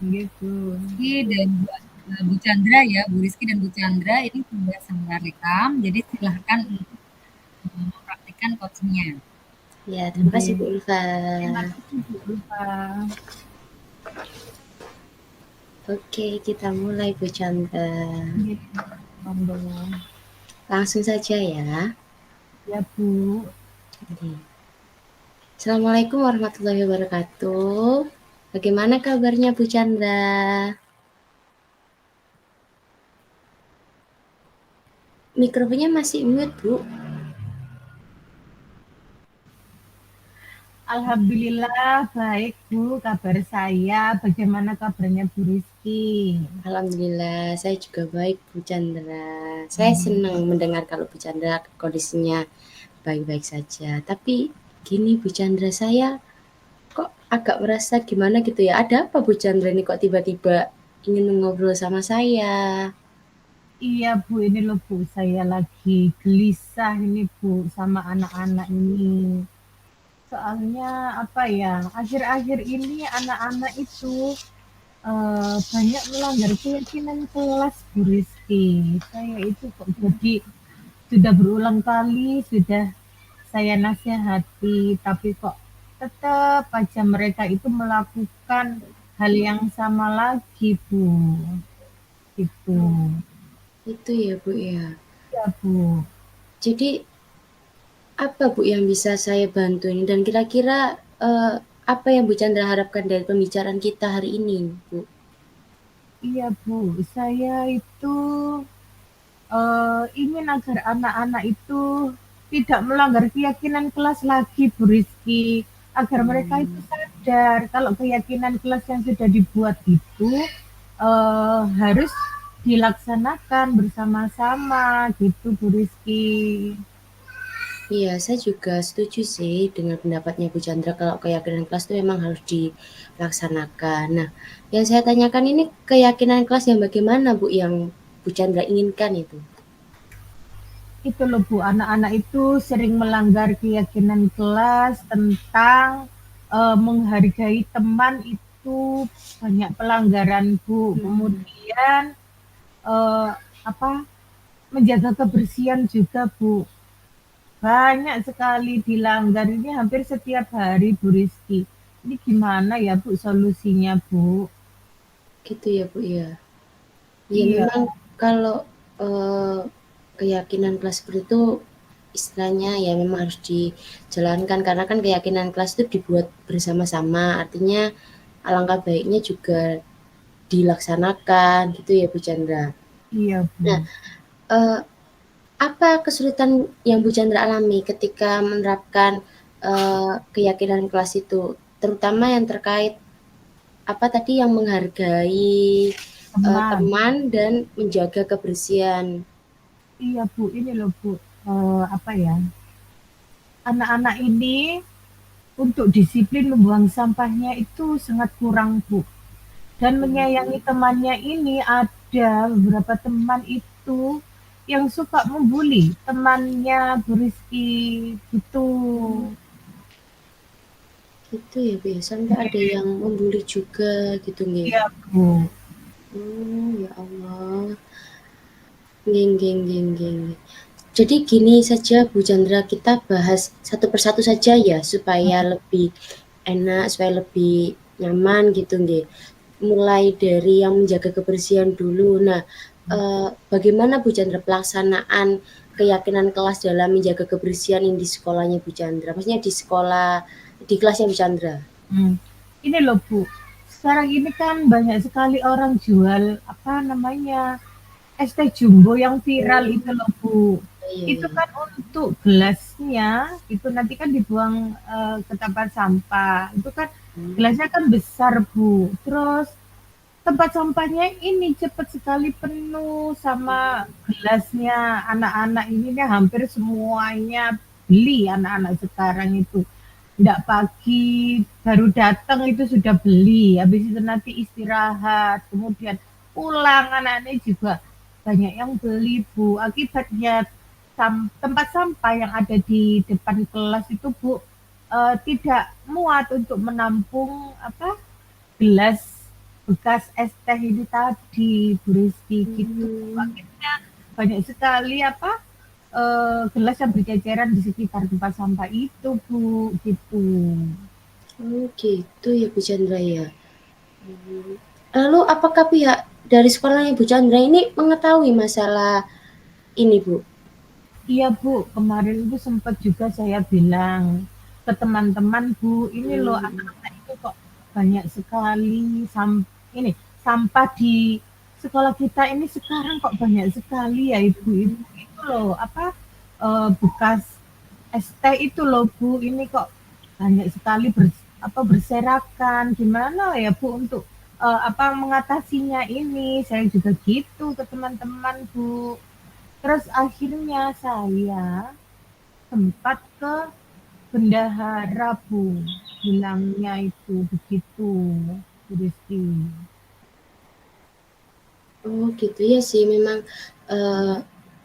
Gitu. Rizky dan Bu Chandra ya, Bu Rizky dan Bu Chandra ini sudah saya rekam, jadi silahkan untuk mempraktikkan coachingnya. Ya, terima kasih Bu Nggih. Ulfa. Terima kasih Bu Ulfa. Oke, kita mulai Bu Chandra. Nggih, monggo. Langsung saja ya. Ya Bu. Oke. Assalamualaikum warahmatullahi wabarakatuh. Bagaimana kabarnya Bu Chandra? Mikrofonnya masih mute, Bu. Alhamdulillah baik Bu, kabar saya. Bagaimana kabarnya Bu Rizky? Alhamdulillah, saya juga baik Bu Chandra. Saya senang mendengar kalau Bu Chandra kondisinya baik-baik saja. Tapi gini Bu Chandra, saya kok agak merasa gimana gitu ya. Ada apa Bu Chandra ini kok tiba-tiba ingin ngobrol sama saya? Iya Bu, ini loh Bu, saya lagi gelisah ini Bu sama anak-anak ini. Soalnya apa ya, akhir-akhir ini anak-anak itu banyak melanggar keyakinan kelas Bu Rizky. Saya itu kok jadi sudah berulang kali sudah saya nasihati, tapi kok tetap aja mereka itu melakukan hal yang sama lagi Bu. Itu. Itu ya Bu ya. Ya Bu. Jadi apa Bu yang bisa saya bantu ini dan kira-kira apa yang Bu Chandra harapkan dari pembicaraan kita hari ini, Bu? Iya Bu, saya itu ingin agar anak-anak itu tidak melanggar keyakinan kelas lagi Bu Rizky. Agar mereka itu sadar kalau keyakinan kelas yang sudah dibuat itu harus dilaksanakan bersama-sama gitu Bu Rizky. Iya, saya juga setuju sih dengan pendapatnya Bu Chandra kalau keyakinan kelas itu memang harus dilaksanakan. Nah, yang saya tanyakan ini keyakinan kelas yang bagaimana Bu yang Bu Chandra inginkan itu? Itu loh Bu, anak-anak itu sering melanggar keyakinan kelas tentang menghargai teman itu banyak pelanggaran Bu. Kemudian eh, apa menjaga kebersihan juga Bu. Banyak sekali dilanggar ini hampir setiap hari Bu Rizky. Ini gimana ya Bu solusinya Bu? Gitu ya Bu ya. Ya Iya, memang kalau keyakinan kelas seperti itu istilahnya ya memang harus dijalankan karena kan keyakinan kelas itu dibuat bersama-sama. Artinya alangkah baiknya juga dilaksanakan gitu ya Bu Chandra. iya Nah, Bu. eh, apa kesulitan yang Bu Chandra alami ketika menerapkan keyakinan kelas itu, terutama yang terkait apa tadi yang menghargai Teman. teman dan menjaga kebersihan. Iya Bu, ini loh Bu. Apa ya? Anak-anak ini untuk disiplin membuang sampahnya itu sangat kurang Bu. Dan menyayangi temannya ini ada beberapa teman itu yang suka membuli temannya Bu Rizky gitu. Gitu ya Bu ya, sampai ada yang membuli juga gitu nggih. Iya Bu. Ya Allah. Nggih nggih nggih nggih. Jadi gini saja Bu Chandra, kita bahas satu persatu saja ya supaya lebih enak, supaya lebih nyaman gitu nggih. Mulai dari yang menjaga kebersihan dulu. Nah, bagaimana Bu Chandra pelaksanaan keyakinan kelas dalam menjaga kebersihan ini di sekolahnya Bu Chandra? Maksudnya di sekolah, di kelasnya Bu Chandra? Hmm. Ini loh Bu, sekarang ini kan banyak sekali orang jual apa namanya es teh jumbo yang viral Oh, itu loh Bu. iya Itu iya. kan untuk gelasnya itu nanti kan dibuang ke tempat sampah. Itu kan gelasnya kan besar Bu. Terus tempat sampahnya ini cepat sekali penuh sama gelasnya anak-anak ini nih hampir semuanya beli anak-anak sekarang itu. Nggak pagi baru datang itu sudah beli, habis itu nanti istirahat, kemudian pulang anak-anak juga banyak yang beli Bu. Akibatnya tempat sampah yang ada di depan kelas itu Bu tidak muat untuk menampung apa gelas bekas es teh ini tadi, Bu Rizky, gitu. Akhirnya banyak sekali gelas yang berceceran di sekitar tempat sampah itu, Bu, gitu. Oh gitu ya Bu Chandra ya. Lalu apakah pihak dari sekolahnya Bu Chandra ini mengetahui masalah ini Bu? Iya Bu, kemarin itu sempat juga saya bilang ke teman-teman Bu, ini loh anak-anak itu kok banyak sekali ini sampah di sekolah kita ini sekarang kok banyak sekali ya Ibu-ibu itu loh bekas es teh itu loh Bu, ini kok banyak sekali berserakan. Gimana ya Bu untuk mengatasinya ini? Saya juga gitu ke teman-teman Bu. Terus akhirnya saya sempat ke bendahara Bu, bilangnya itu begitu, Bu Rizky. Oh gitu ya sih memang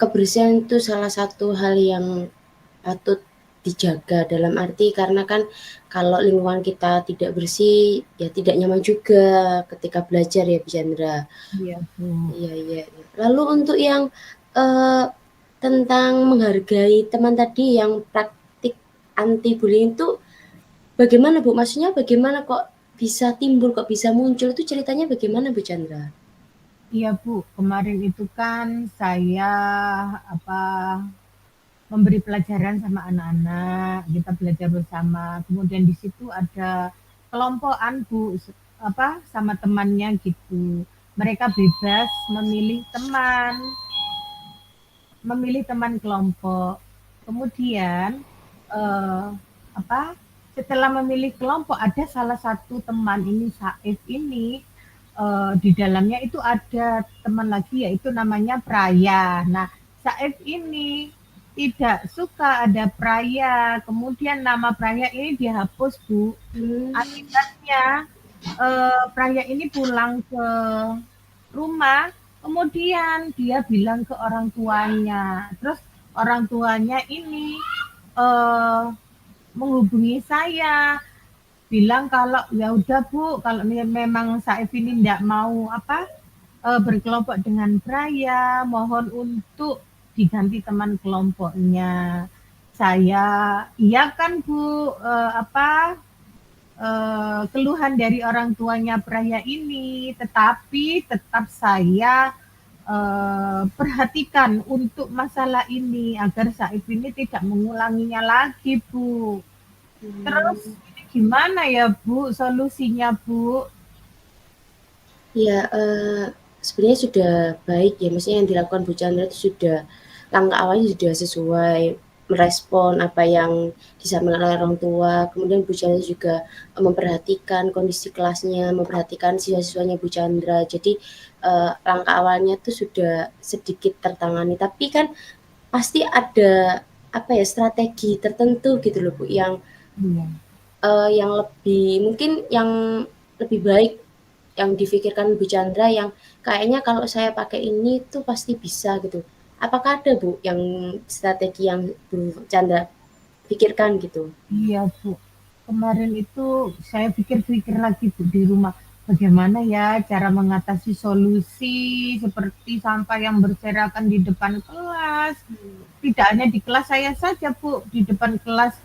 kebersihan itu salah satu hal yang patut dijaga dalam arti karena kan kalau lingkungan kita tidak bersih ya tidak nyaman juga ketika belajar ya Bu Chandra. Iya Bu. Iya iya. Lalu untuk yang tentang menghargai teman tadi yang praktik anti bullying itu bagaimana Bu? Maksudnya bagaimana kok bisa timbul, kok bisa muncul itu ceritanya bagaimana Bu Chandra? Iya Bu, kemarin itu kan saya memberi pelajaran sama anak-anak, kita belajar bersama. Kemudian di situ ada kelompokan Bu, sama temannya gitu. Mereka bebas memilih teman kelompok. Kemudian eh, apa? Setelah memilih kelompok ada salah satu teman ini Saif ini di dalamnya itu ada teman lagi yaitu namanya Praya. Nah, Saif ini tidak suka ada Praya. Kemudian nama Praya ini dihapus, Bu. Akibatnya Praya ini pulang ke rumah, kemudian dia bilang ke orang tuanya. Terus orang tuanya ini menghubungi saya, bilang kalau ya udah Bu, kalau memang Saif ini tidak mau berkelompok dengan Praya, mohon untuk diganti teman kelompoknya. Saya iya kan Bu, keluhan dari orang tuanya Praya ini, tetapi tetap saya perhatikan untuk masalah ini agar Saif ini tidak mengulanginya lagi, Bu. Terus ini gimana ya, Bu, solusinya, Bu? Ya, sebenarnya sudah baik ya, maksudnya yang dilakukan Bu Chandra itu sudah langkah awalnya sudah sesuai merespon apa yang disampaikan oleh orang tua. Kemudian Bu Chandra juga memperhatikan kondisi kelasnya, memperhatikan siswa-siswanya Bu Chandra. Jadi langkah awalnya itu sudah sedikit tertangani. Tapi kan pasti ada strategi tertentu gitu loh Bu yang yang lebih baik yang difikirkan Bu Chandra yang kayaknya kalau saya pakai ini tuh pasti bisa gitu. Apakah ada Bu yang strategi yang Bu Chandra pikirkan gitu? Iya, Bu. Kemarin itu saya pikir-pikir lagi, Bu, di rumah. Bagaimana ya cara mengatasi solusi seperti sampah yang berserakan di depan kelas. Tidak hanya di kelas saya saja, Bu, di depan kelas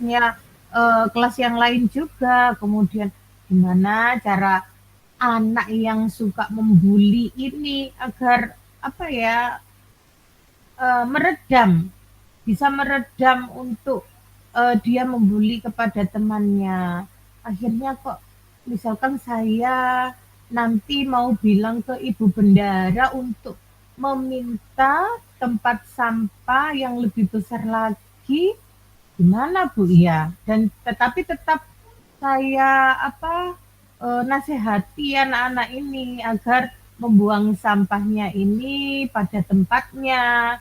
yang lain juga. Kemudian gimana cara anak yang suka membuli ini agar bisa meredam untuk dia membuli kepada temannya. Akhirnya kok misalkan saya nanti mau bilang ke ibu bendara untuk meminta tempat sampah yang lebih besar lagi, gimana Bu ya? Dan tetapi tetap saya nasihati anak-anak ini agar membuang sampahnya ini pada tempatnya,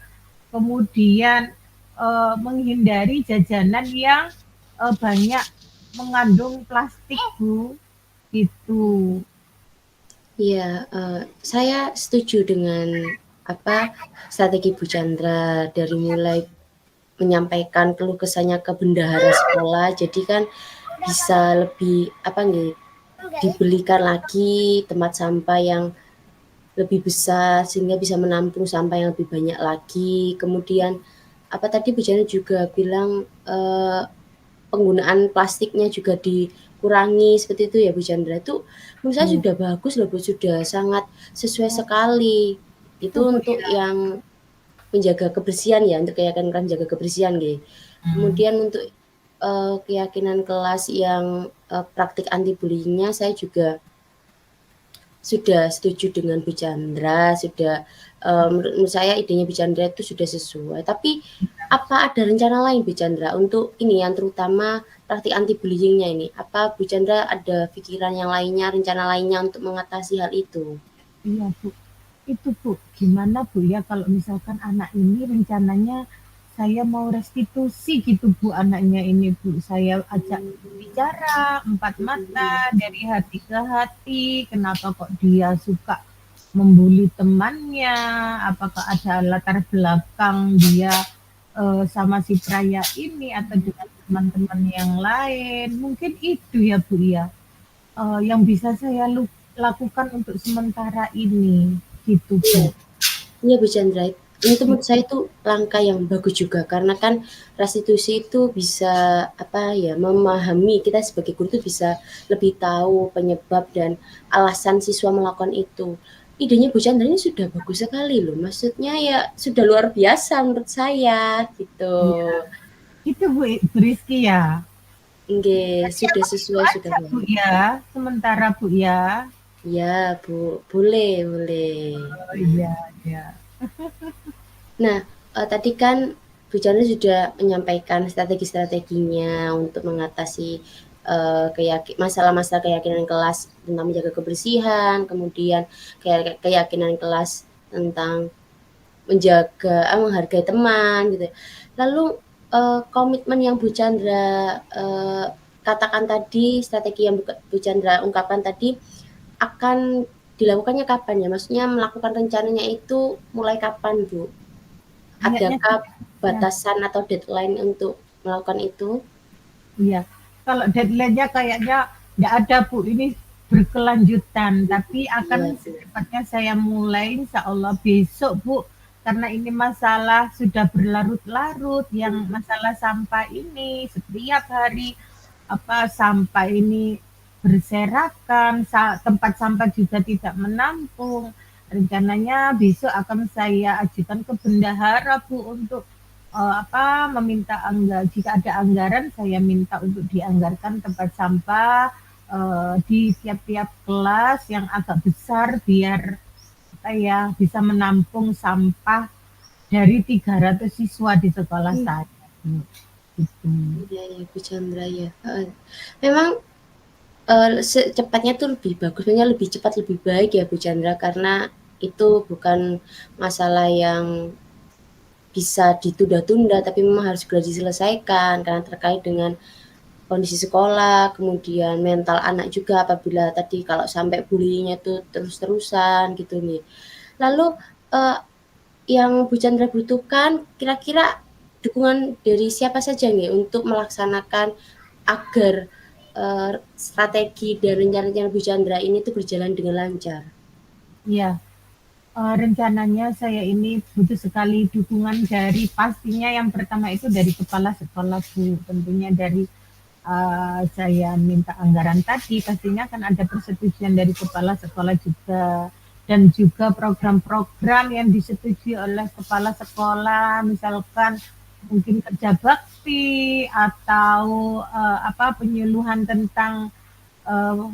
kemudian menghindari jajanan yang banyak mengandung plastik Bu, gitu. Iya, saya setuju dengan strategi Bu Chandra dari mulai menyampaikan keluh kesahnya ke bendahara sekolah. Jadi kan bisa lebih dibelikan lagi tempat sampah yang lebih besar sehingga bisa menampung sampah yang lebih banyak lagi. Kemudian apa tadi Bu Chandra juga bilang penggunaan plastiknya juga dikurangi seperti itu ya Bu Chandra. Itu menurut saya sudah bagus loh Bu, sudah sangat sesuai sekali. Itu Bu, untuk ya. yang menjaga kebersihan ya, untuk keyakinan menjaga kebersihan gitu. Kemudian untuk keyakinan kelas yang praktik anti bullying-nya saya juga sudah setuju dengan Bu Chandra, sudah menurut saya idenya Bu Chandra itu sudah sesuai. Tapi apa ada rencana lain Bu Chandra untuk ini yang terutama praktik anti bullying-nya ini? Apa Bu Chandra ada pikiran yang lainnya, rencana lainnya untuk mengatasi hal itu? Iya Bu, itu Bu, gimana Bu ya kalau misalkan anak ini rencananya saya mau restitusi gitu Bu anaknya ini Bu, saya ajak bicara empat mata dari hati ke hati, kenapa kok dia suka membuli temannya, apakah ada latar belakang dia sama si Praya ini atau dengan teman-teman yang lain, mungkin itu ya Bu ya. Yang bisa saya lakukan untuk sementara ini gitu Bu. Iya Bu Chandra, itu menurut saya itu langkah yang bagus juga karena kan restitusi itu bisa apa ya memahami kita sebagai guru itu bisa lebih tahu penyebab dan alasan siswa melakukan itu. Idenya Bu Chandra ini sudah bagus sekali loh, maksudnya ya sudah luar biasa menurut saya gitu. Iya, itu Bu Rizky ya. Nggih, Berarti sudah aku itu sesuai sudah aja Bu baik. ya, sementara Bu ya. Iya Bu, boleh boleh. Oh iya, iya. Nah, tadi kan Bu Chandra sudah menyampaikan strategi-strateginya untuk mengatasi, masalah-masalah keyakinan kelas tentang menjaga kebersihan, kemudian keyakinan kelas tentang menghargai teman gitu. Lalu, komitmen yang Bu Chandra, katakan tadi, strategi yang Bu Chandra ungkapkan tadi, akan dilakukannya kapan ya? Maksudnya melakukan rencananya itu mulai kapan Bu? Kayaknya Adakah ya, batasan atau deadline untuk melakukan itu? iya. Kalau deadline-nya kayaknya nggak ada Bu, ini berkelanjutan, tapi akan Iya, Bu. secepatnya saya mulai insya Allah besok Bu, karena ini masalah sudah berlarut-larut, yang masalah sampah ini setiap hari apa sampah ini berserakan, tempat sampah juga tidak menampung. Rencananya besok akan saya ajukan ke bendahara Bu untuk apa meminta jika ada anggaran saya minta untuk dianggarkan tempat sampah di tiap-tiap kelas yang agak besar biar apa ya bisa menampung sampah dari 300 siswa di sekolah saya. Gitu. Iya, ya, Bu Chandra ya. Memang secepatnya tuh lebih bagus, sebenarnya lebih cepat lebih baik ya Bu Chandra karena itu bukan masalah yang bisa ditunda-tunda tapi memang harus segera diselesaikan karena terkait dengan kondisi sekolah, kemudian mental anak juga apabila tadi kalau sampai bullying-nya tuh terus-terusan gitu nih. Lalu yang Bu Chandra butuhkan kira-kira dukungan dari siapa saja nih untuk melaksanakan agar strategi dan rencana Bu Chandra ini tuh berjalan dengan lancar? Ya, rencananya saya ini butuh sekali dukungan dari pastinya yang pertama itu dari kepala sekolah Bu, tentunya dari saya minta anggaran tadi pastinya akan ada persetujuan dari kepala sekolah juga dan juga program-program yang disetujui oleh kepala sekolah misalkan mungkin kerja bakti atau apa penyuluhan tentang eh,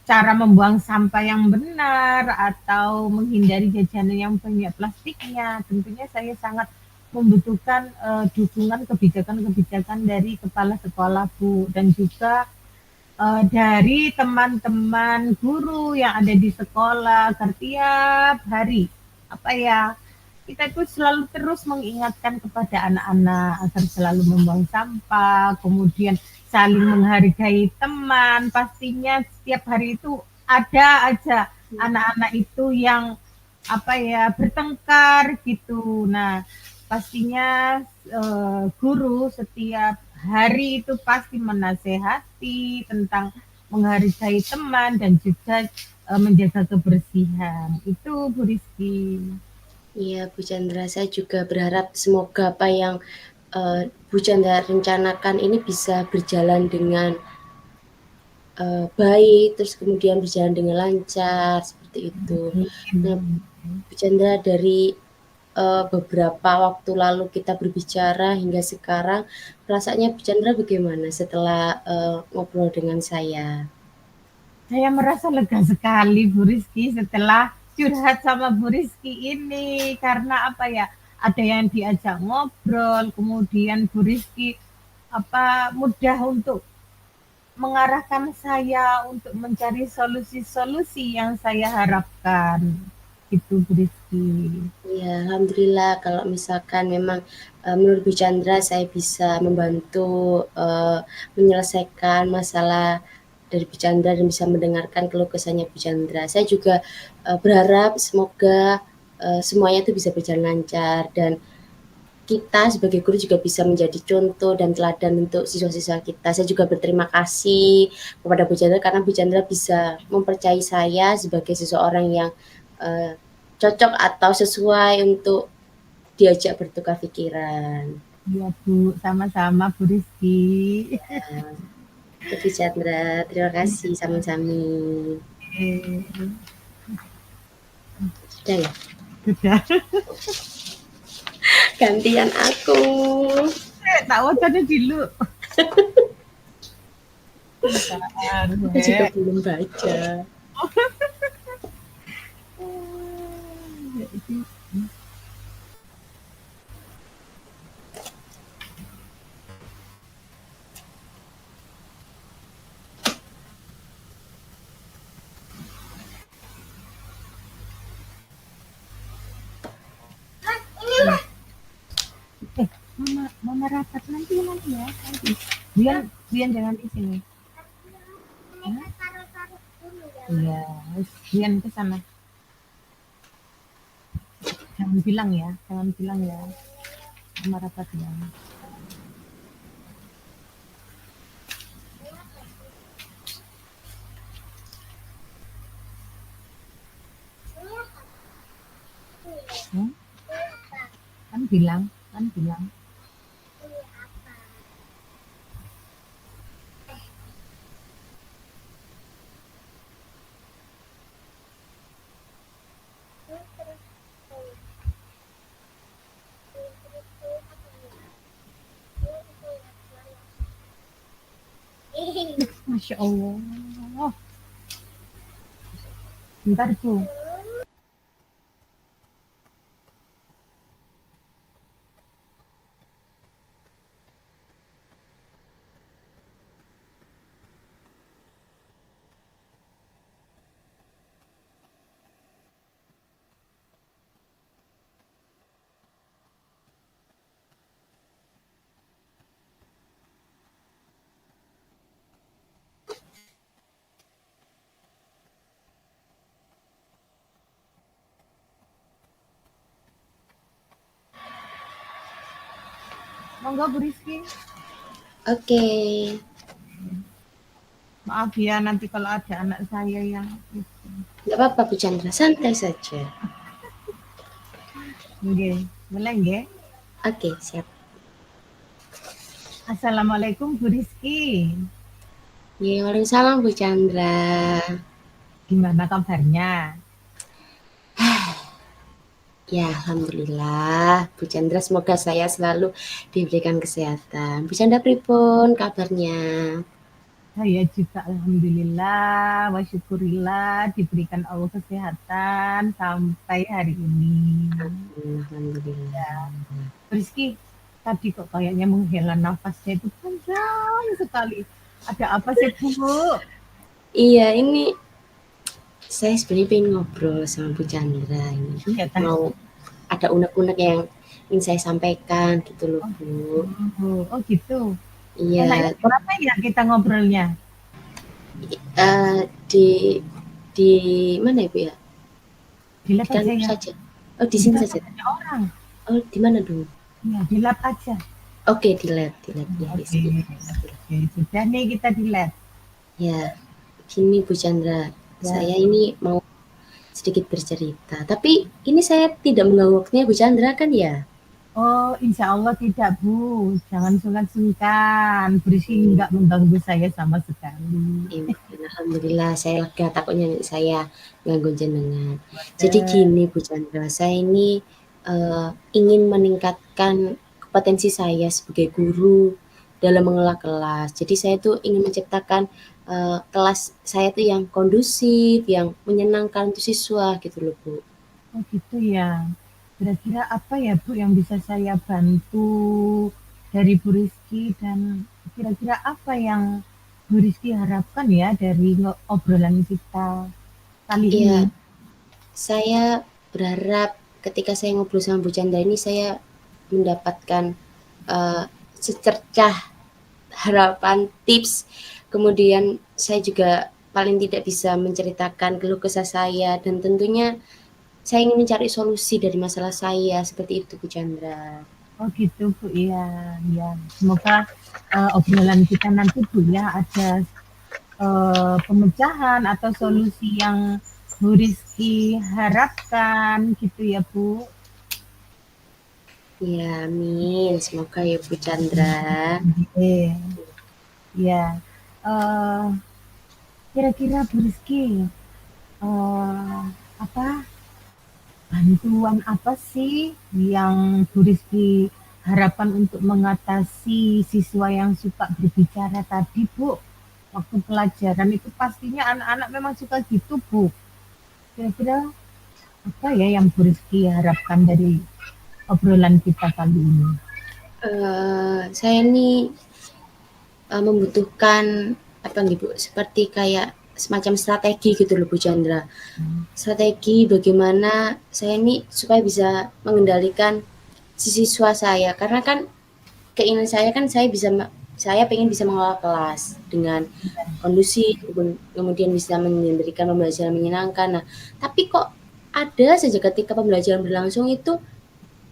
cara membuang sampah yang benar atau menghindari jajanan yang banyak plastiknya. Tentunya saya sangat membutuhkan dukungan kebijakan-kebijakan dari kepala sekolah Bu dan juga dari teman-teman guru yang ada di sekolah agar tiap hari apa ya kita itu selalu terus mengingatkan kepada anak-anak agar selalu membuang sampah, kemudian saling menghargai teman. Pastinya setiap hari itu ada aja anak-anak itu yang apa ya bertengkar gitu. Nah, pastinya guru setiap hari itu pasti menasehati tentang menghargai teman dan juga menjaga kebersihan. Itu Bu Rizky. Iya, Bu Chandra, saya juga berharap semoga apa yang Bu Chandra rencanakan ini bisa berjalan dengan baik, terus kemudian berjalan dengan lancar, seperti itu. Nah, Bu Chandra, dari beberapa waktu lalu kita berbicara hingga sekarang, perasaannya Bu Chandra bagaimana setelah ngobrol dengan saya? Saya merasa lega sekali Bu Rizky setelah curhat sama Bu Rizky ini, karena apa ya, ada yang diajak ngobrol, kemudian Bu Rizky mudah untuk mengarahkan saya untuk mencari solusi-solusi yang saya harapkan. Itu Bu Rizky. Ya, alhamdulillah kalau misalkan memang menurut Bu Chandra saya bisa membantu menyelesaikan masalah dari Bu Chandra dan bisa mendengarkan keluh kesahnya Bu Chandra. Saya juga berharap semoga semuanya itu bisa berjalan lancar dan kita sebagai guru juga bisa menjadi contoh dan teladan untuk siswa-siswa kita. Saya juga berterima kasih kepada Bu Chandra karena Bu Chandra bisa mempercayai saya sebagai seseorang yang cocok atau sesuai untuk diajak bertukar pikiran. Iya Bu, sama-sama Bu Rizky. Bu Chandra, terima kasih sama-sama. Sudah ya? Sudah. Gantian aku. Tak wacana dulu. Aku juga belum baca. Mama rapat nanti ya. Nanti. Bian jangan di sini. Iya, Bian ke sana. Jangan bilang ya. Mama rapat ya. Kan bilang. Masya Allah. Bentar Bu. Monggo Bu Rizky. Oke. Maaf ya nanti kalau ada anak saya yang Tidak apa-apa Bu Chandra, santai saja. Nggih, boleh nggih? Oke, siap. Assalamualaikum Bu Rizky. Ya, waalaikumsalam Bu Chandra. Gimana kabarnya? Ya, alhamdulillah. Bu Chandra, semoga saya selalu diberikan kesehatan. Bu Chandra pripun kabarnya? Saya juga alhamdulillah wa syukurillah diberikan Allah kesehatan sampai hari ini. Alhamdulillah. Rizky, tadi kok kayaknya menghela nafasnya itu panjang sekali. Ada apa sih Bu? Iya, ini saya sebenarnya pengen ngobrol sama Bu Chandra ini. Ya, Mau ada unek-unek yang ingin saya sampaikan gitu loh Bu. Oh gitu. Iya. Enaknya berapa ya kita ngobrolnya? Di mana ya Bu ya? Di lab aja ya. Saja. Oh, di sini saja. Orang. Oh, di mana dulu? Ya, di lab aja. Oke, di lab ya. Oke, sudah nih kita di lab. Ya. Gini Bu Chandra, Ya. saya ini mau sedikit bercerita, tapi ini saya tidak mengganggu waktunya Bu Chandra kan ya? Oh, insya Allah tidak, Bu. Jangan sungkan-sungkan. Berisi nggak mengganggu saya sama sekali. Alhamdulillah saya lega, takutnya saya ganggu jenengan. Jadi Eh, gini Bu Chandra, saya ini ingin meningkatkan kompetensi saya sebagai guru dalam mengelola kelas. Jadi saya tuh ingin menciptakan kelas saya tuh yang kondusif, yang menyenangkan untuk siswa gitu loh Bu. oh gitu ya. Kira-kira apa ya, Bu, yang bisa saya bantu dari Bu Rizky dan kira-kira apa yang Bu Rizky harapkan ya dari obrolan kita kali ini? Iya, saya berharap ketika saya ngobrol sama Bu Chandra ini saya mendapatkan secercah harapan, tips, kemudian saya juga paling tidak bisa menceritakan keluh kesah saya dan tentunya saya ingin mencari solusi dari masalah saya, seperti itu Bu Chandra. Oh gitu, Bu, ya. Ya. Semoga obrolan kita nanti, Bu, ya ada pemecahan atau solusi yang Bu Rizky harapkan gitu ya, Bu. Ya, amin. Semoga ya Bu Chandra. Eh, ya. Eh, kira-kira Bu Rizky apa bantuan apa sih yang Bu Rizky harapkan untuk mengatasi siswa yang suka berbicara tadi, Bu? Waktu pelajaran itu pastinya anak-anak memang suka gitu, Bu. Kira-kira apa ya yang Bu Rizky harapkan dari obrolan kita kali ini? Saya ini membutuhkan apa nih Bu, seperti kayak semacam strategi gitu loh Bu Chandra. Strategi bagaimana saya ini supaya bisa mengendalikan si siswa saya, karena kan keinginan saya kan saya pengen bisa mengelola kelas dengan kondusif, kemudian bisa memberikan pembelajaran menyenangkan. Nah, tapi kok ada saja ketika pembelajaran berlangsung itu,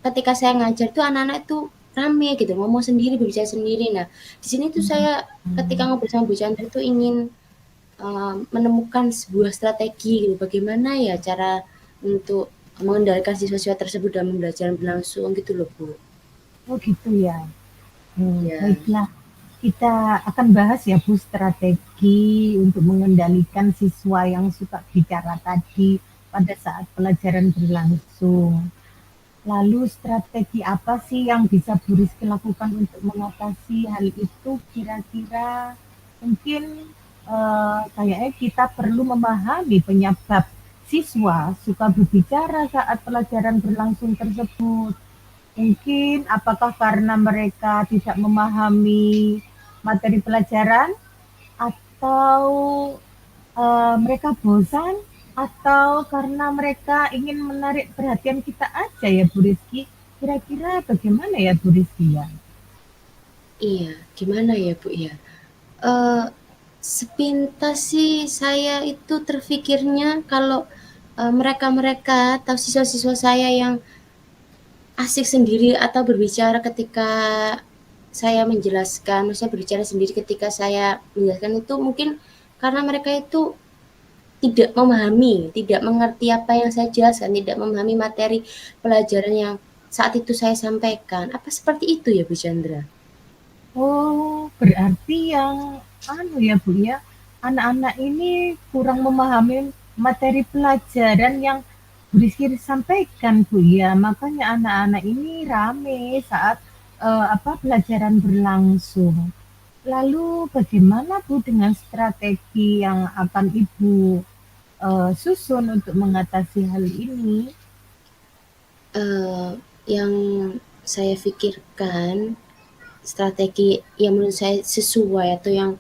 ketika saya ngajar tuh anak-anak itu rame gitu, ngomong sendiri, berbicara sendiri. Nah, di sini tuh saya ketika ngobrol sama Bu Chandra itu ingin menemukan sebuah strategi gitu, bagaimana ya cara untuk mengendalikan siswa-siswa tersebut dalam pembelajaran berlangsung gitu loh Bu. Oh gitu ya. Ya. Baiklah, kita akan bahas ya Bu strategi untuk mengendalikan siswa yang suka bicara tadi pada saat pelajaran berlangsung. Lalu strategi apa sih yang bisa Bu Rizky lakukan untuk mengatasi hal itu kira-kira? Mungkin kayaknya kita perlu memahami penyebab siswa suka berbicara saat pelajaran berlangsung tersebut. Mungkin apakah karena mereka tidak memahami materi pelajaran atau mereka bosan atau karena mereka ingin menarik perhatian kita aja ya Bu Rizky. Kira-kira bagaimana ya Bu Rizky ya? Iya, gimana ya Bu ya? Eee, sepintas sih saya itu terfikirnya kalau, mereka-mereka atau siswa-siswa saya yang asik sendiri atau berbicara ketika saya menjelaskan, maksudnya berbicara sendiri ketika saya menjelaskan itu mungkin karena mereka itu tidak memahami, tidak mengerti apa yang saya jelaskan, tidak memahami materi pelajaran yang saat itu saya sampaikan. Apa seperti itu ya Bu Chandra? Oh, berarti yang anu ya Bu ya, anak-anak ini kurang memahami materi pelajaran yang Bu Rizky sampaikan Bu ya. Makanya anak-anak ini rame saat apa pelajaran berlangsung. Lalu bagaimana Bu dengan strategi yang akan Ibu susun untuk mengatasi hal ini? Yang saya pikirkan strategi yang menurut saya sesuai atau yang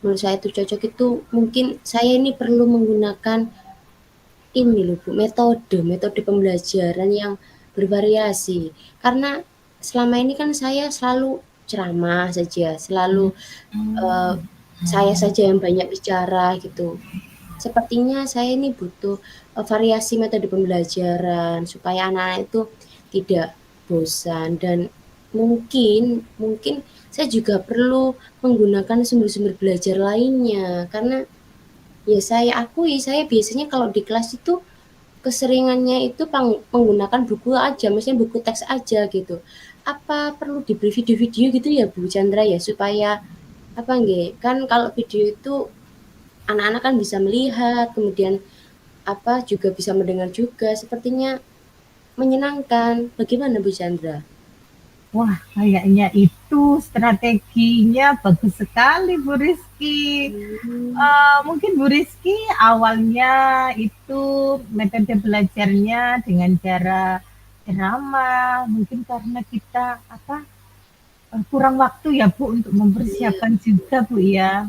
menurut saya itu cocok itu mungkin saya ini perlu menggunakan ini loh Bu, metode pembelajaran yang bervariasi. Karena selama ini kan saya selalu ceramah saja, selalu uh, saya saja yang banyak bicara gitu. Sepertinya saya ini butuh variasi metode pembelajaran supaya anak-anak itu tidak bosan dan mungkin saya juga perlu menggunakan sumber-sumber belajar lainnya karena Ya saya akui, saya biasanya kalau di kelas itu keseringannya itu menggunakan buku aja, maksudnya buku teks aja gitu. Apa perlu diberi video-video gitu ya Bu Chandra ya, supaya apa nggih, kan kalau video itu anak-anak kan bisa melihat, kemudian apa, juga bisa mendengar juga, sepertinya menyenangkan. Bagaimana Bu Chandra? Wah, kayaknya itu strateginya bagus sekali Bu Rizky. Hmm. Mungkin Bu Rizky awalnya itu metode belajarnya dengan cara drama, mungkin karena kita kurang waktu ya Bu untuk Iya. mempersiapkan juga Bu ya.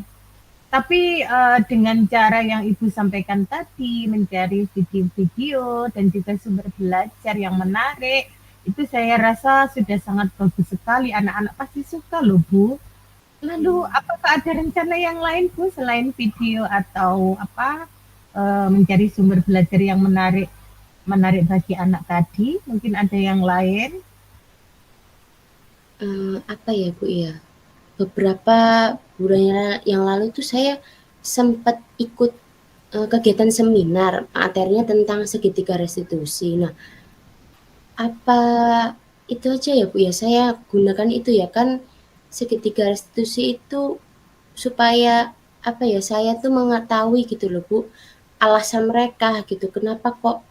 Tapi dengan cara yang Ibu sampaikan tadi, mencari video-video dan juga sumber belajar yang menarik, itu saya rasa sudah sangat bagus sekali. Anak-anak pasti suka loh Bu. Lalu Mmm. apakah ada rencana yang lain Bu selain video atau mencari sumber belajar yang menarik menarik bagi anak tadi? Mungkin ada yang lain? Apa ya Bu ya, beberapa bulan yang lalu tuh saya sempat ikut, kegiatan seminar, materinya tentang segitiga restitusi. Nah, apa itu aja ya Bu ya, saya gunakan itu ya, kan segitiga restitusi itu supaya, apa ya, saya tuh mengetahui gitu loh Bu, alasan mereka gitu, kenapa kok,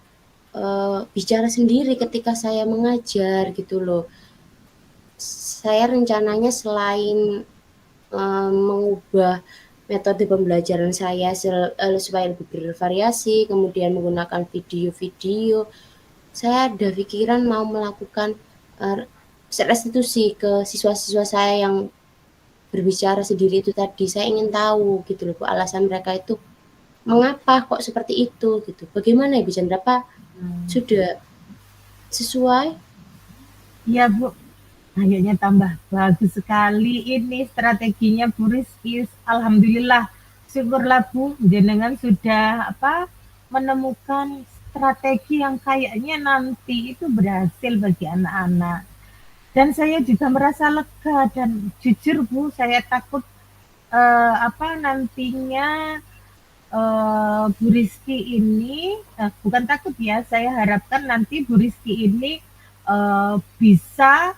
bicara sendiri ketika saya mengajar gitu loh. Saya rencananya selain, mengubah metode pembelajaran saya supaya lebih bervariasi, kemudian menggunakan video-video, saya ada pikiran mau melakukan, restitusi ke siswa-siswa saya yang berbicara sendiri itu tadi. Saya ingin tahu gitu loh Bu, alasan mereka itu mengapa kok seperti itu gitu. Bagaimana ya Bu Chandra, apa sudah sesuai? Iya Bu, kayaknya tambah bagus sekali ini strateginya Bu Rizky. Alhamdulillah, syukurlah Bu, jenengan sudah menemukan strategi yang kayaknya nanti itu berhasil bagi anak-anak. Dan saya juga merasa lega dan jujur Bu, saya takut nantinya Bu Rizky ini bukan takut ya, saya harapkan nanti Bu Rizky ini bisa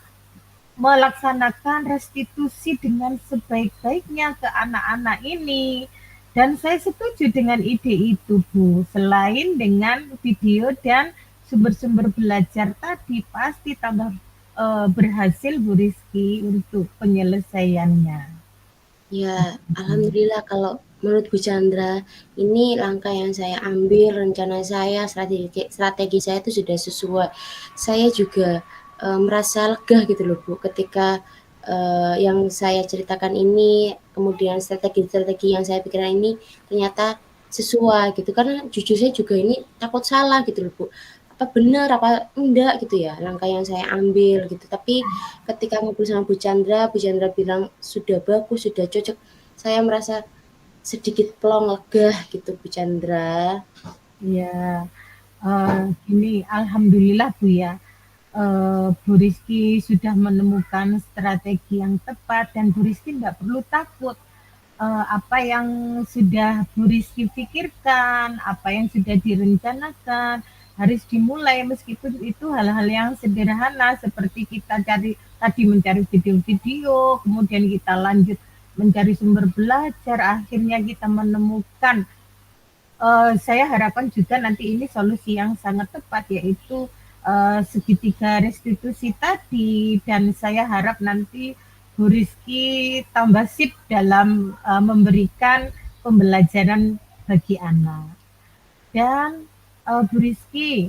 melaksanakan restitusi dengan sebaik-baiknya ke anak-anak ini. Dan saya setuju dengan ide itu, Bu. Selain dengan video dan sumber-sumber belajar tadi, pasti tambah berhasil Bu Rizky untuk penyelesaiannya. Ya, alhamdulillah kalau menurut Bu Chandra, ini langkah yang saya ambil, rencana saya, strategi saya itu sudah sesuai. Saya juga, merasa lega gitu loh Bu, ketika, yang saya ceritakan ini, kemudian strategi-strategi yang saya pikirkan ini ternyata sesuai gitu. Karena jujur saya juga ini takut salah gitu loh Bu, apa benar, apa enggak gitu ya langkah yang saya ambil gitu. Tapi ketika ngobrol sama Bu Chandra bilang sudah bagus, sudah cocok, saya merasa sedikit plong, lega gitu Bu Chandra. Ya, ini alhamdulillah Bu ya. Bu Rizky sudah menemukan strategi yang tepat dan Bu Rizky tidak perlu takut. Apa yang sudah Bu Rizky pikirkan, apa yang sudah direncanakan, harus dimulai meskipun itu hal-hal yang sederhana seperti kita tadi mencari video-video, kemudian kita lanjut mencari sumber belajar, akhirnya kita menemukan saya harapkan juga nanti ini solusi yang sangat tepat yaitu segitiga restitusi tadi dan saya harap nanti Bu Rizky tambah sip dalam memberikan pembelajaran bagi anak. Dan Bu Rizky,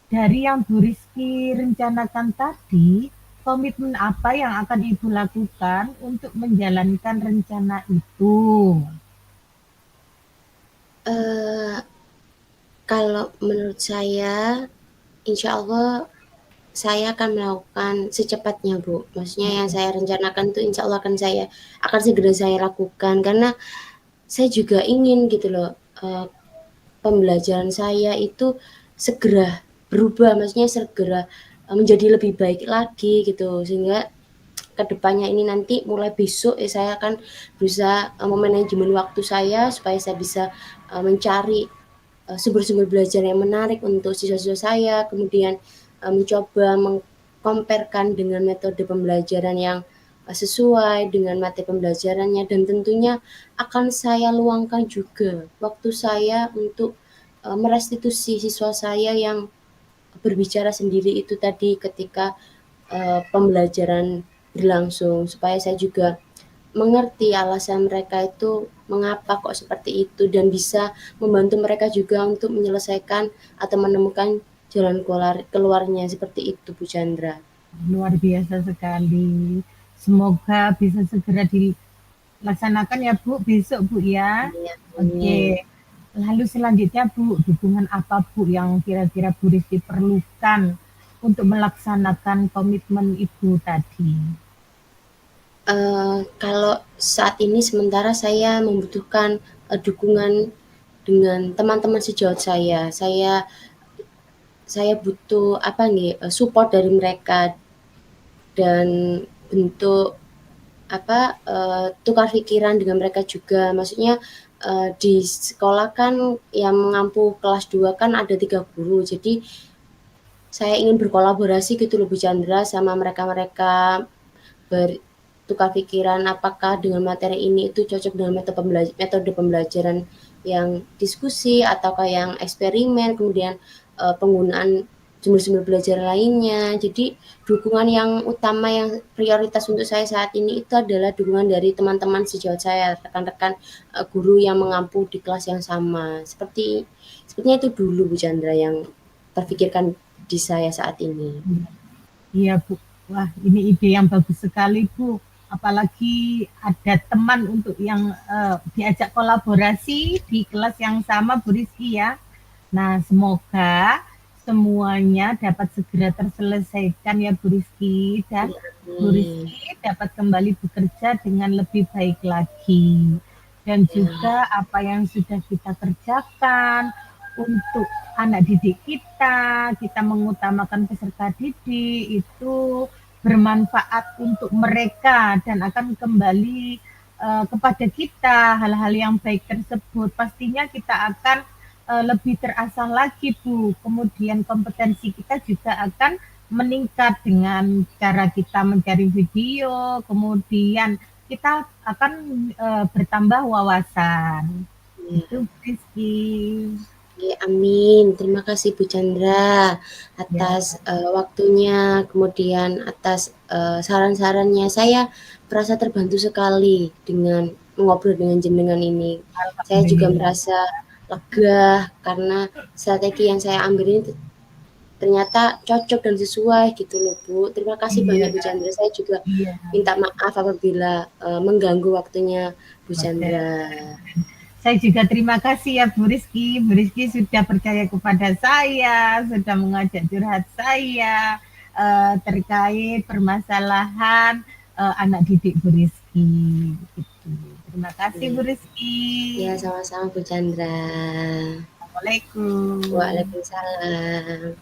dari yang Bu Rizky rencanakan tadi, komitmen apa yang akan Ibu lakukan untuk menjalankan rencana itu? Kalau menurut saya, insya Allah saya akan melakukan secepatnya Bu. Maksudnya yang saya rencanakan itu insya Allah akan segera saya lakukan, karena saya juga ingin gitu loh, pembelajaran saya itu segera berubah, maksudnya segera menjadi lebih baik lagi gitu, sehingga kedepannya ini nanti mulai besok saya akan berusaha memanajemen waktu saya supaya saya bisa mencari sumber-sumber belajar yang menarik untuk siswa-siswa saya, kemudian mencoba mengkomparkan dengan metode pembelajaran yang sesuai dengan materi pembelajarannya, dan tentunya akan saya luangkan juga waktu saya untuk merestitusi siswa saya yang berbicara sendiri itu tadi ketika pembelajaran berlangsung, supaya saya juga mengerti alasan mereka itu mengapa kok seperti itu, dan bisa membantu mereka juga untuk menyelesaikan atau menemukan jalan keluarnya seperti itu, Bu Chandra. Luar biasa sekali. Semoga bisa segera dilaksanakan ya Bu besok Bu ya. Oke. Lalu selanjutnya Bu, dukungan apa Bu yang kira-kira Bu Rizky perlukan untuk melaksanakan komitmen Ibu tadi? Kalau saat ini sementara saya membutuhkan dukungan dengan teman-teman sejawat saya. Saya butuh support dari mereka, dan bentuk tukar pikiran dengan mereka juga. Maksudnya di sekolah kan yang mengampu kelas 2 kan ada 3 guru, jadi saya ingin berkolaborasi gitu loh Bu Chandra sama mereka-mereka, bertukar pikiran apakah dengan materi ini itu cocok dengan metode pembelajaran yang diskusi ataukah yang eksperimen, kemudian penggunaan sumber-sumber belajar lainnya. Jadi dukungan yang utama yang prioritas untuk saya saat ini itu adalah dukungan dari teman-teman sejawat saya, rekan-rekan guru yang mengampu di kelas yang sama. Sepertinya itu dulu Bu Chandra yang terpikirkan di saya saat ini. Iya Bu, wah ini ide yang bagus sekali Bu. Apalagi ada teman untuk yang diajak kolaborasi di kelas yang sama Bu Rizky ya. Nah semoga semuanya dapat segera terselesaikan ya Bu Rizky, dan Bu Rizky dapat kembali bekerja dengan lebih baik lagi. Dan juga apa yang sudah kita kerjakan untuk anak didik kita mengutamakan peserta didik itu bermanfaat untuk mereka dan akan kembali kepada kita hal-hal yang baik tersebut. Pastinya kita akan lebih terasah lagi Bu. Kemudian kompetensi kita juga akan meningkat dengan cara kita mencari video, kemudian kita akan bertambah wawasan. Itu Rizky. Amin. Terima kasih Bu Chandra atas waktunya, kemudian atas saran-sarannya. Saya merasa terbantu sekali dengan mengobrol dengan jenengan ini. Saya juga merasa lega karena strategi yang saya ambil ini ternyata cocok dan sesuai gitu loh Bu. Terima kasih banyak Bu Chandra. Saya juga minta maaf apabila mengganggu waktunya Bu Chandra. Saya juga terima kasih ya Bu Rizky. Bu Rizky sudah percaya kepada saya, sudah mengajak curhat saya terkait permasalahan anak didik Bu Rizky. Gitu. Terima kasih Bu Rizky. Ya, sama-sama Bu Chandra. Assalamualaikum. Waalaikumsalam.